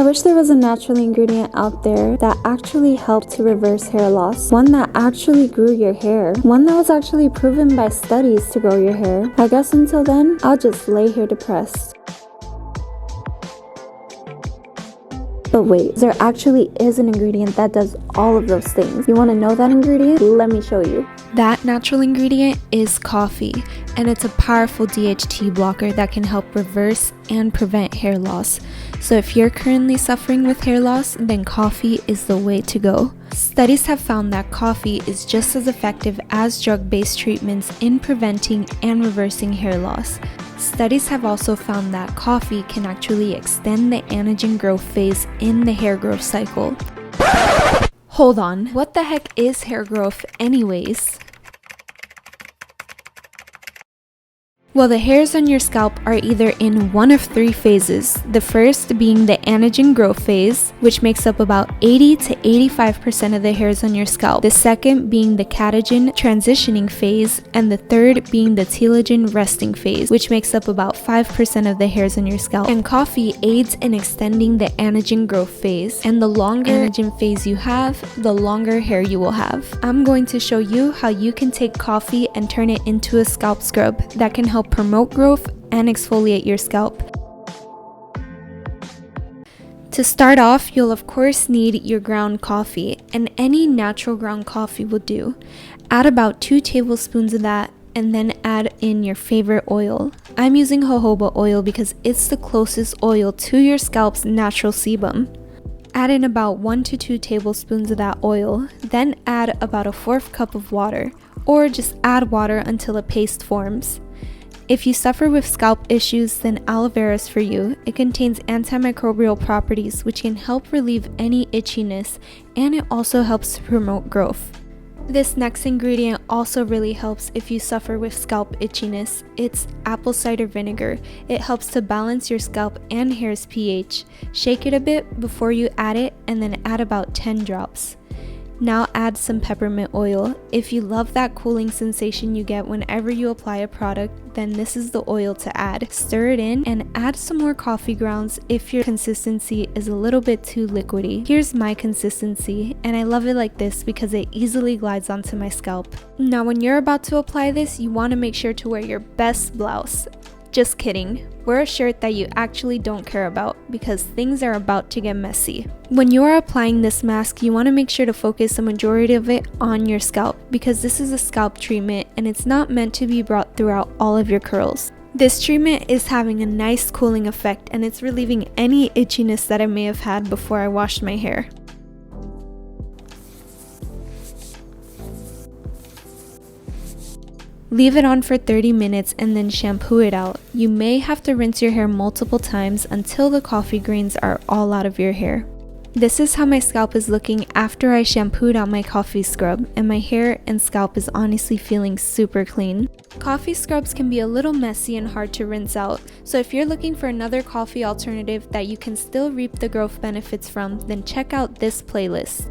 wish there was a natural ingredient out there that actually helped to reverse hair loss. One that actually grew your hair. One that was actually proven by studies to grow your hair. I guess until then, I'll just lay here depressed. But wait, there actually is an ingredient that does all of those things. You want to know that ingredient? Let me show you. That natural ingredient is coffee, and it's a powerful DHT blocker that can help reverse and prevent hair loss. So if you're currently suffering with hair loss, then coffee is the way to go. Studies have found that coffee is just as effective as drug-based treatments in preventing and reversing hair loss. Studies have also found that coffee can actually extend the anagen growth phase in the hair growth cycle. Hold on, what the heck is hair growth anyways? Well, the hairs on your scalp are either in one of three phases. The first being the anagen growth phase, which makes up about 80 to 85% of the hairs on your scalp. The second being the catagen transitioning phase, and the third being the telogen resting phase, which makes up about 5% of the hairs on your scalp. And coffee aids in extending the anagen growth phase, and the longer anagen phase you have, the longer hair you will have. I'm going to show you how you can take coffee and turn it into a scalp scrub that can help promote growth and exfoliate your scalp. To start off, you'll of course need your ground coffee, and any natural ground coffee will do. Add about 2 tablespoons of that, and then add in your favorite oil. I'm using jojoba oil because it's the closest oil to your scalp's natural sebum. Add in about 1 to 2 tablespoons of that oil, then add about a 1/4 cup of water, or just add water until a paste forms. If you suffer with scalp issues, then aloe vera is for you. It contains antimicrobial properties which can help relieve any itchiness, and it also helps to promote growth. This next ingredient also really helps if you suffer with scalp itchiness. It's apple cider vinegar. It helps to balance your scalp and hair's pH. Shake it a bit before you add it, and then add about 10 drops. Now add some peppermint oil. If you love that cooling sensation you get whenever you apply a product, then this is the oil to add. Stir it in and add some more coffee grounds if your consistency is a little bit too liquidy. Here's my consistency, and I love it like this because it easily glides onto my scalp. Now when you're about to apply this, you want to make sure to wear your best blouse. Just kidding. Wear a shirt that you actually don't care about because things are about to get messy. When you are applying this mask, you want to make sure to focus the majority of it on your scalp because this is a scalp treatment and it's not meant to be brought throughout all of your curls. This treatment is having a nice cooling effect and it's relieving any itchiness that I may have had before I washed my hair. Leave it on for 30 minutes and then shampoo it out. You may have to rinse your hair multiple times until the coffee grains are all out of your hair. This is how my scalp is looking after I shampooed out my coffee scrub, and my hair and scalp is honestly feeling super clean. Coffee scrubs can be a little messy and hard to rinse out, so if you're looking for another coffee alternative that you can still reap the growth benefits from, then check out this playlist.